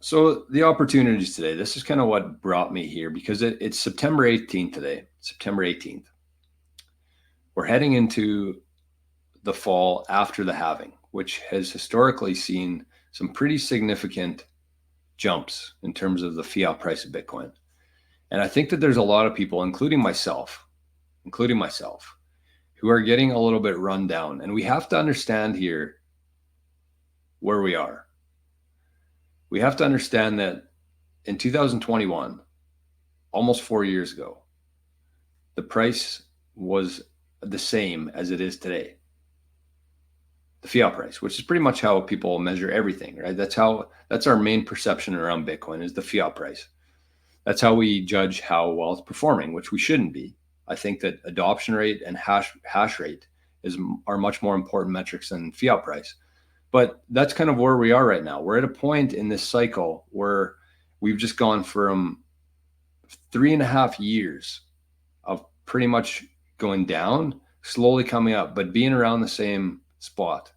So the opportunities today, this is kind of what brought me here because it's September 18th today, September 18th. We're heading into the fall after the halving, which has historically seen some pretty significant jumps in terms of the fiat price of Bitcoin. And I think that there's a lot of people, including myself, who are getting a little bit run down. And we have to understand here where we are. We have to understand that in 2021, almost 4 years ago, the price was the same as it is today. The fiat price, which is pretty much how people measure everything, right? That's our main perception around Bitcoin is the fiat price. That's how we judge how well it's performing, which we shouldn't be. I think that adoption rate and hash rate are much more important metrics than fiat price. But that's kind of where we are right now. We're at a point in this cycle where we've just gone from 3.5 years of pretty much going down, slowly coming up, but being around the same spot,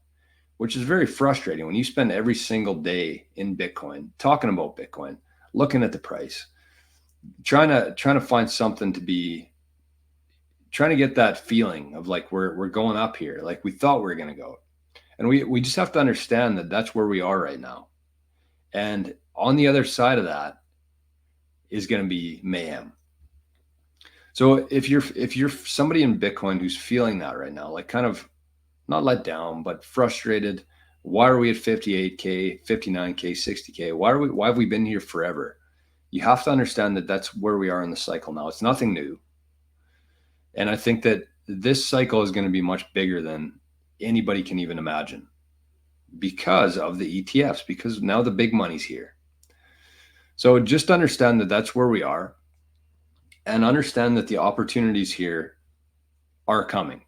which is very frustrating when you spend every single day in Bitcoin, talking about Bitcoin, looking at the price, trying to find something to be, trying to get that feeling of like we're going up here, like we thought we were going to go. And we just have to understand that that's where we are right now. And on the other side of that is going to be mayhem. So if you're somebody in Bitcoin who's feeling that right now, like kind of not let down, but frustrated, why are we at 58K, 59K, 60K? Why have we been here forever? You have to understand that that's where we are in the cycle now. It's nothing new. And I think that this cycle is going to be much bigger than anybody can even imagine because of the ETFs, because now the big money's here. So just understand that that's where we are and understand that the opportunities here are coming.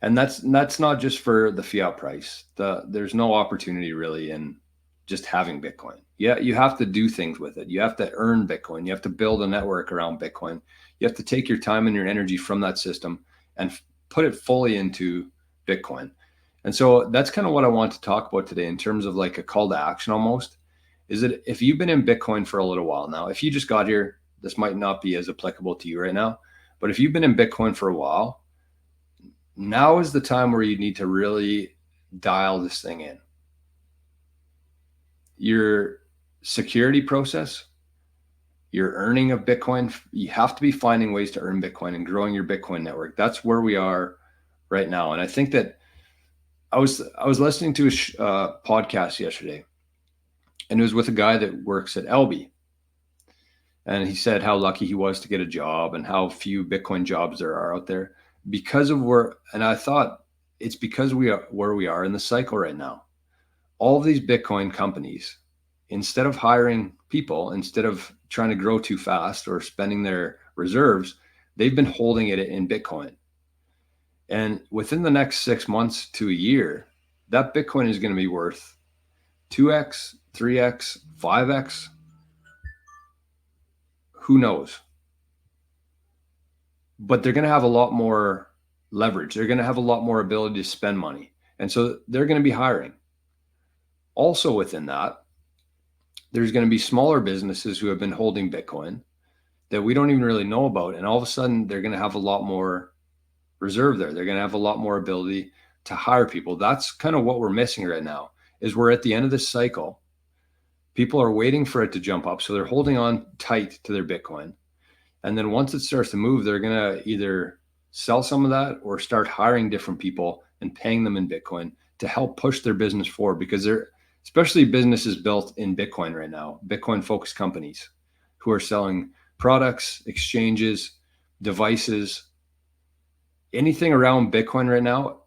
And that's not just for the fiat price. There's no opportunity really in just having Bitcoin. Yeah, you have to do things with it. You have to earn Bitcoin. You have to build a network around Bitcoin. You have to take your time and your energy from that system and put it fully into Bitcoin. And so that's kind of what I want to talk about today in terms of like a call to action almost, is that if you've been in Bitcoin for a little while now, if you just got here, this might not be as applicable to you right now, but if you've been in Bitcoin for a while, now is the time where you need to really dial this thing in. Your security process, your earning of Bitcoin, you have to be finding ways to earn Bitcoin and growing your Bitcoin network. That's where we are right now. And I think that I was listening to a podcast yesterday, and it was with a guy that works at Elby. And he said how lucky he was to get a job and how few Bitcoin jobs there are out there because of and I thought it's because we are where we are in the cycle right now. All of these Bitcoin companies, instead of hiring people, instead of trying to grow too fast or spending their reserves, they've been holding it in Bitcoin. And within the next 6 months to a year, that Bitcoin is going to be worth 2x, 3x, 5x. Who knows? But they're going to have a lot more leverage. They're going to have a lot more ability to spend money. And so they're going to be hiring. Also within that, there's going to be smaller businesses who have been holding Bitcoin that we don't even really know about. And all of a sudden, they're going to have a lot more reserve there. They're going to have a lot more ability to hire people. That's kind of what we're missing right now, is we're at the end of this cycle. People are waiting for it to jump up. So they're holding on tight to their Bitcoin. And then once it starts to move, they're going to either sell some of that or start hiring different people and paying them in Bitcoin to help push their business forward, because they're, especially businesses built in Bitcoin right now, Bitcoin focused companies who are selling products, exchanges, devices, anything around Bitcoin right now.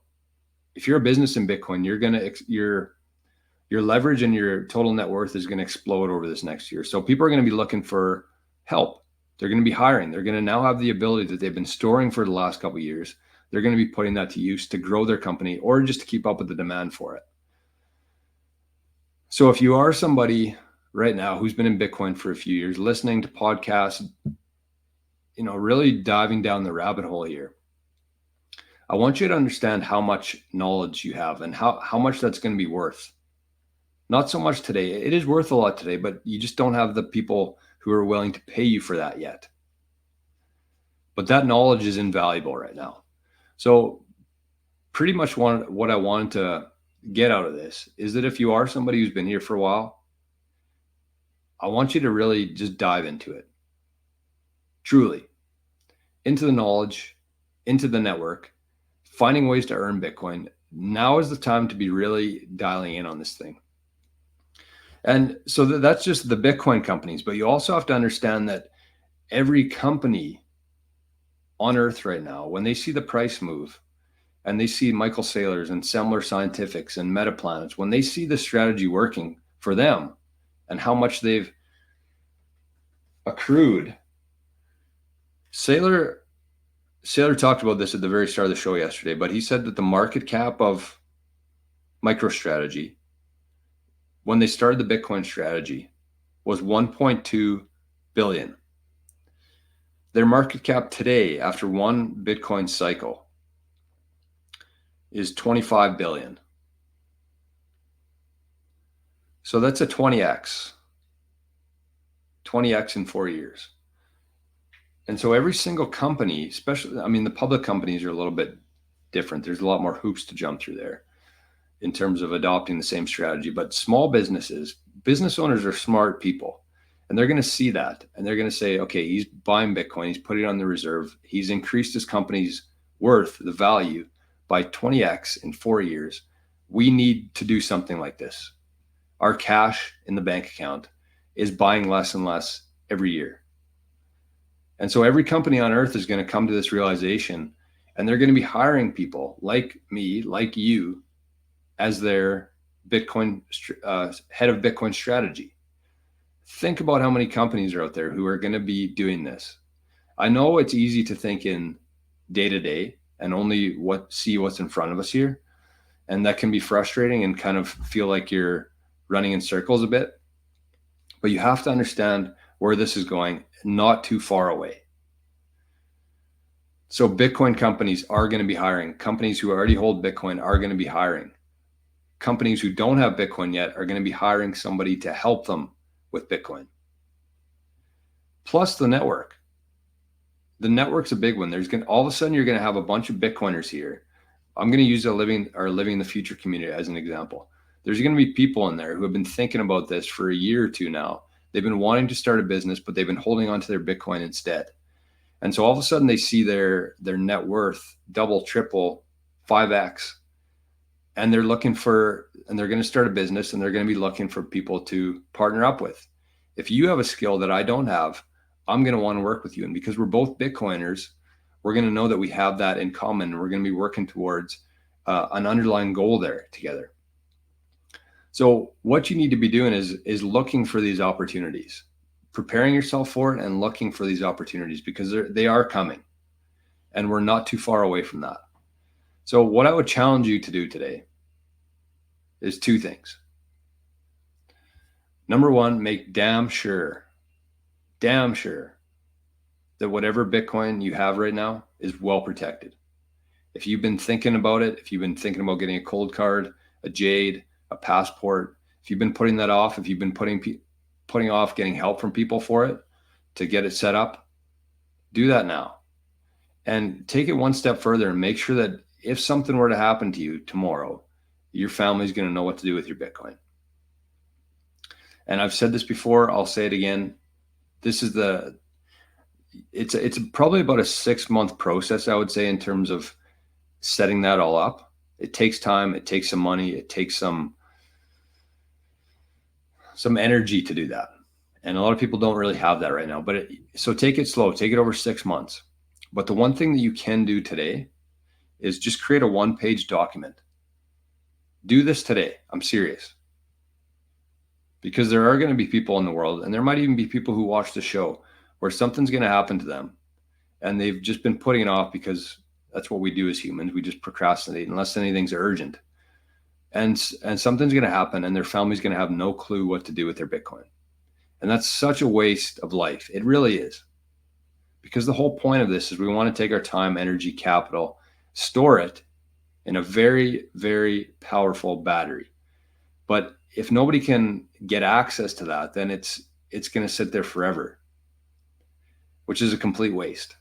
If you're a business in Bitcoin, your leverage and your total net worth is going to explode over this next year. So people are going to be looking for help. They're going to be hiring. They're going to now have the ability that they've been storing for the last couple of years. They're going to be putting that to use to grow their company or just to keep up with the demand for it. So if you are somebody right now who's been in Bitcoin for a few years, listening to podcasts, really diving down the rabbit hole here, I want you to understand how much knowledge you have and how much that's going to be worth Not so much today. It is worth a lot today, but you just don't have the people who are willing to pay you for that yet. But that knowledge is invaluable right now. So pretty much what I wanted to get out of this is that if you are somebody who's been here for a while, I want you to really just dive into it. Truly. Into the knowledge, into the network, finding ways to earn Bitcoin. Now is the time to be really dialing in on this thing. And so that's just the Bitcoin companies, but you also have to understand that every company on earth right now, when they see the price move and they see Michael Saylor's and Semler Scientifics and Metaplanets, when they see the strategy working for them and how much they've accrued, Saylor talked about this at the very start of the show yesterday, but he said that the market cap of MicroStrategy, when they started the Bitcoin strategy, was 1.2 billion. Their market cap today, after one Bitcoin cycle, is 25 billion. So that's a 20x in 4 years. And so every single company, especially, I mean, the public companies are a little bit different. There's a lot more hoops to jump through there in terms of adopting the same strategy. But small businesses, business owners are smart people, and they're going to see that. And they're going to say, okay, he's buying Bitcoin. He's putting it on the reserve. He's increased his company's worth, the value, by 20x in 4 years. We need to do something like this. Our cash in the bank account is buying less and less every year. And so every company on earth is going to come to this realization, and they're going to be hiring people like me, like you, as their Bitcoin head of Bitcoin strategy. Think about how many companies are out there who are going to be doing this. I know it's easy to think in day to day and only see what's in front of us here. And that can be frustrating and kind of feel like you're running in circles a bit. But you have to understand where this is going, not too far away. So Bitcoin companies are going to be hiring. Companies who already hold Bitcoin are going to be hiring. Companies who don't have Bitcoin yet are going to be hiring somebody to help them with Bitcoin. Plus the network. The network's a big one. All of a sudden you're going to have a bunch of Bitcoiners here. I'm going to use our Living the Future community as an example. There's going to be people in there who have been thinking about this for a year or two now. They've been wanting to start a business, but they've been holding on to their Bitcoin instead. And so all of a sudden they see their net worth double, triple, 5x, and they're going to start a business, and they're going to be looking for people to partner up with. If you have a skill that I don't have, I'm going to want to work with you. And because we're both Bitcoiners, we're going to know that we have that in common. And we're going to be working towards an underlying goal there together. So what you need to be doing is looking for these opportunities, preparing yourself for it and looking for these opportunities, because they are coming and we're not too far away from that. So what I would challenge you to do today is two things. Number one, make damn sure that whatever Bitcoin you have right now is well protected. If you've been thinking about it, if you've been thinking about getting a cold card, a Jade, a passport, if you've been putting that off, if you've been putting off getting help from people for it to get it set up, do that now. And take it one step further and make sure that if something were to happen to you tomorrow, your family's going to know what to do with your Bitcoin. And I've said this before, I'll say it again. It's probably about a 6-month process, I would say, in terms of setting that all up. It takes time, it takes some money, it takes some energy to do that. And a lot of people don't really have that right now. So take it slow, take it over 6 months. But the one thing that you can do today is just create a 1-page document. Do this today. I'm serious. Because there are going to be people in the world, and there might even be people who watch the show, where something's going to happen to them. And they've just been putting it off because that's what we do as humans. We just procrastinate unless anything's urgent. And something's going to happen, and their family's going to have no clue what to do with their Bitcoin. And that's such a waste of life. It really is. Because the whole point of this is we want to take our time, energy, capital, store it in a very, very powerful battery. But if nobody can get access to that, then it's going to sit there forever, which is a complete waste.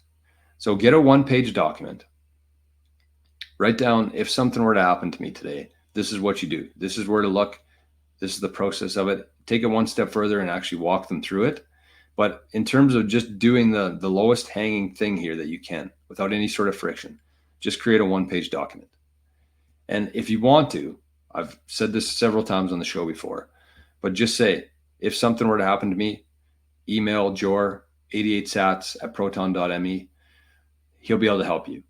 So get a one-page document. Write down, if something were to happen to me today, this is what you do. This is where to look. This is the process of it. Take it one step further and actually walk them through it. But in terms of just doing the lowest hanging thing here that you can without any sort of friction, just create a one-page document. And if you want to, I've said this several times on the show before, but just say, if something were to happen to me, email Jor 88sats@proton.me. He'll be able to help you.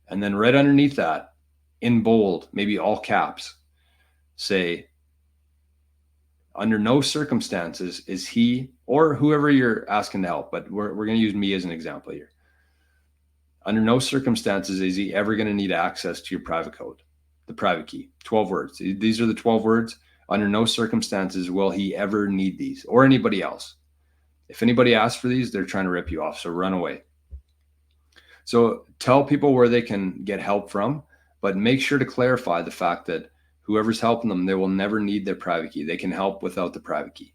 And then right underneath that, in bold, maybe all caps, say, under no circumstances is he, or whoever you're asking to help, but we're going to use me as an example here. Under no circumstances is he ever going to need access to your private code, the private key, 12 words. These are the 12 words. Under no circumstances will he ever need these, or anybody else. If anybody asks for these, they're trying to rip you off, so run away. So tell people where they can get help from, but make sure to clarify the fact that whoever's helping them, they will never need their private key. They can help without the private key.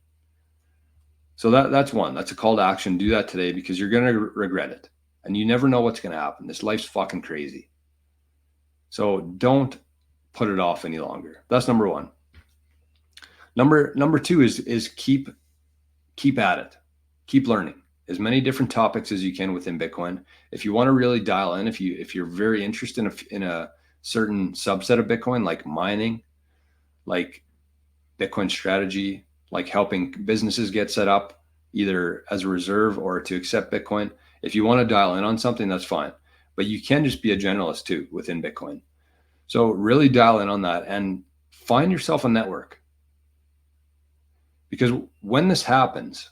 So that's one. That's a call to action. Do that today, because you're going to regret it. And you never know what's going to happen. This life's fucking crazy. So don't put it off any longer. That's number one. Number two is keep at it. Keep learning as many different topics as you can within Bitcoin. If you want to really dial in, if you're very interested in a certain subset of Bitcoin, like mining, like Bitcoin strategy, like helping businesses get set up either as a reserve or to accept Bitcoin. If you want to dial in on something, that's fine. But you can just be a generalist too within Bitcoin. So really dial in on that and find yourself a network. Because when this happens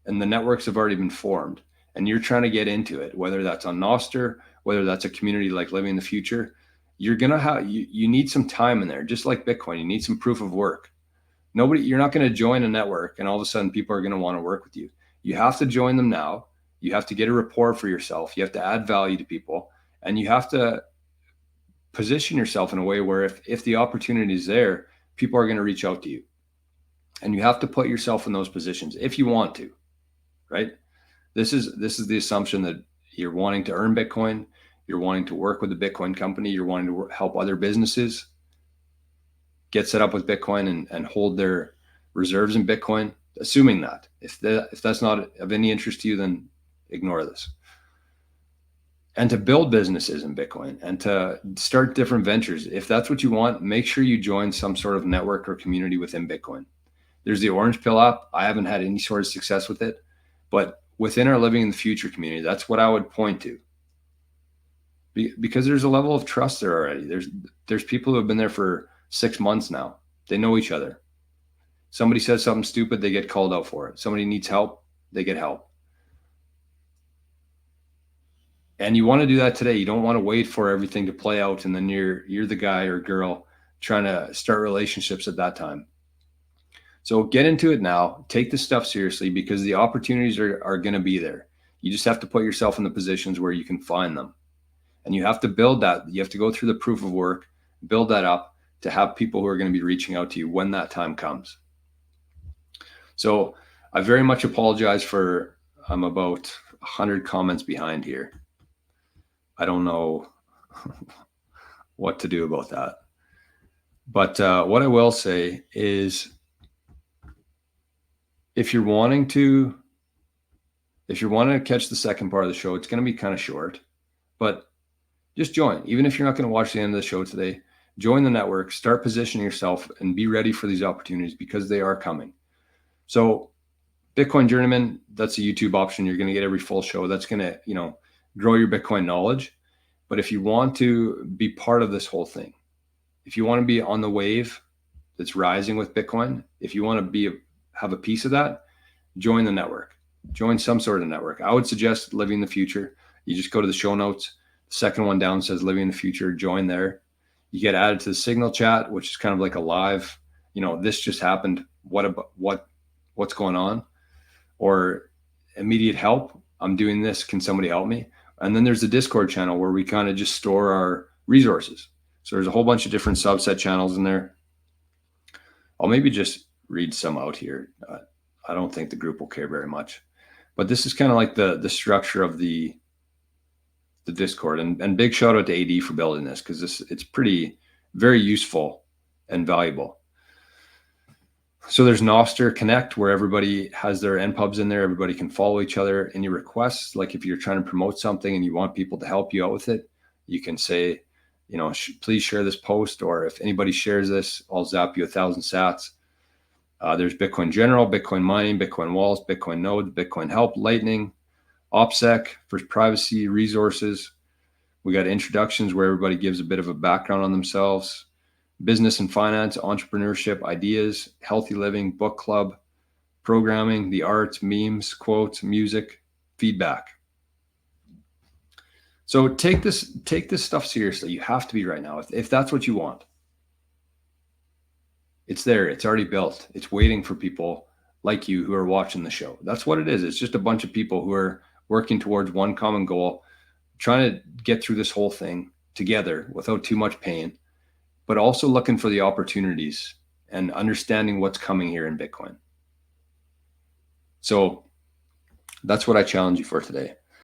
and the networks have already been formed and you're trying to get into it, whether that's on Nostr, whether that's a community like Living the Future, you're going to have, you need some time in there. Just like Bitcoin, you need some proof of work. You're not going to join a network and all of a sudden people are going to want to work with you. You have to join them now. You have to get a rapport for yourself. You have to add value to people, and you have to position yourself in a way where if the opportunity is there, people are going to reach out to you. And you have to put yourself in those positions if you want to, right? This is the assumption that you're wanting to earn Bitcoin. You're wanting to work with a Bitcoin company. You're wanting to help other businesses get set up with Bitcoin and hold their reserves in Bitcoin. Assuming that, if that's not of any interest to you, then ignore this. And to build businesses in Bitcoin and to start different ventures. If that's what you want, make sure you join some sort of network or community within Bitcoin. There's the Orange Pill app. I haven't had any sort of success with it, but within our Living in the Future community, that's what I would point to. Because there's a level of trust there already. There's people who have been there for 6 months now. They know each other. Somebody says something stupid, they get called out for it. Somebody needs help, they get help. And you want to do that today. You don't want to wait for everything to play out and then you're the guy or girl trying to start relationships at that time. So get into it now. Take this stuff seriously, because the opportunities are going to be there. You just have to put yourself in the positions where you can find them. And you have to build that. You have to go through the proof of work, build that up to have people who are going to be reaching out to you when that time comes. So I very much apologize for I'm about 100 comments behind here. I don't know what to do about that. But what I will say is, if you're wanting to catch the second part of the show, it's going to be kind of short, but just join. Even if you're not going to watch the end of the show today, join the network, start positioning yourself, and be ready for these opportunities, because they are coming. So Bitcoin Journeyman, that's a YouTube option. You're going to get every full show. That's going to, grow your Bitcoin knowledge. But if you want to be part of this whole thing, if you want to be on the wave that's rising with Bitcoin, if you want to have a piece of that, join the network. Join some sort of network. I would suggest Living the Future. You just go to the show notes. The second one down says Living the Future. Join there. You get added to the Signal chat, which is kind of like a live, this just happened. What's going on? Or immediate help. I'm doing this. Can somebody help me? And then there's the Discord channel where we kind of just store our resources. So there's a whole bunch of different subset channels in there. I'll maybe just read some out here. I don't think the group will care very much, but this is kind of like the structure of the Discord. And big shout out to AD for building this, because it's pretty very useful and valuable. So there's Nostr Connect, where everybody has their npubs in there. Everybody can follow each other. Any requests, like if you're trying to promote something and you want people to help you out with it, you can say, please share this post, or if anybody shares this, I'll zap you 1,000 sats. There's Bitcoin General, Bitcoin Mining, Bitcoin Walls, Bitcoin Nodes, Bitcoin Help, Lightning, OPSEC for privacy, resources. We got introductions where everybody gives a bit of a background on themselves. Business and finance, entrepreneurship, ideas, healthy living, book club, programming, the arts, memes, quotes, music, feedback. So take this stuff seriously. You have to be right now. If that's what you want, it's there. It's already built. It's waiting for people like you who are watching the show. That's what it is. It's just a bunch of people who are working towards one common goal, trying to get through this whole thing together without too much pain, but also looking for the opportunities and understanding what's coming here in Bitcoin. So that's what I challenge you for today.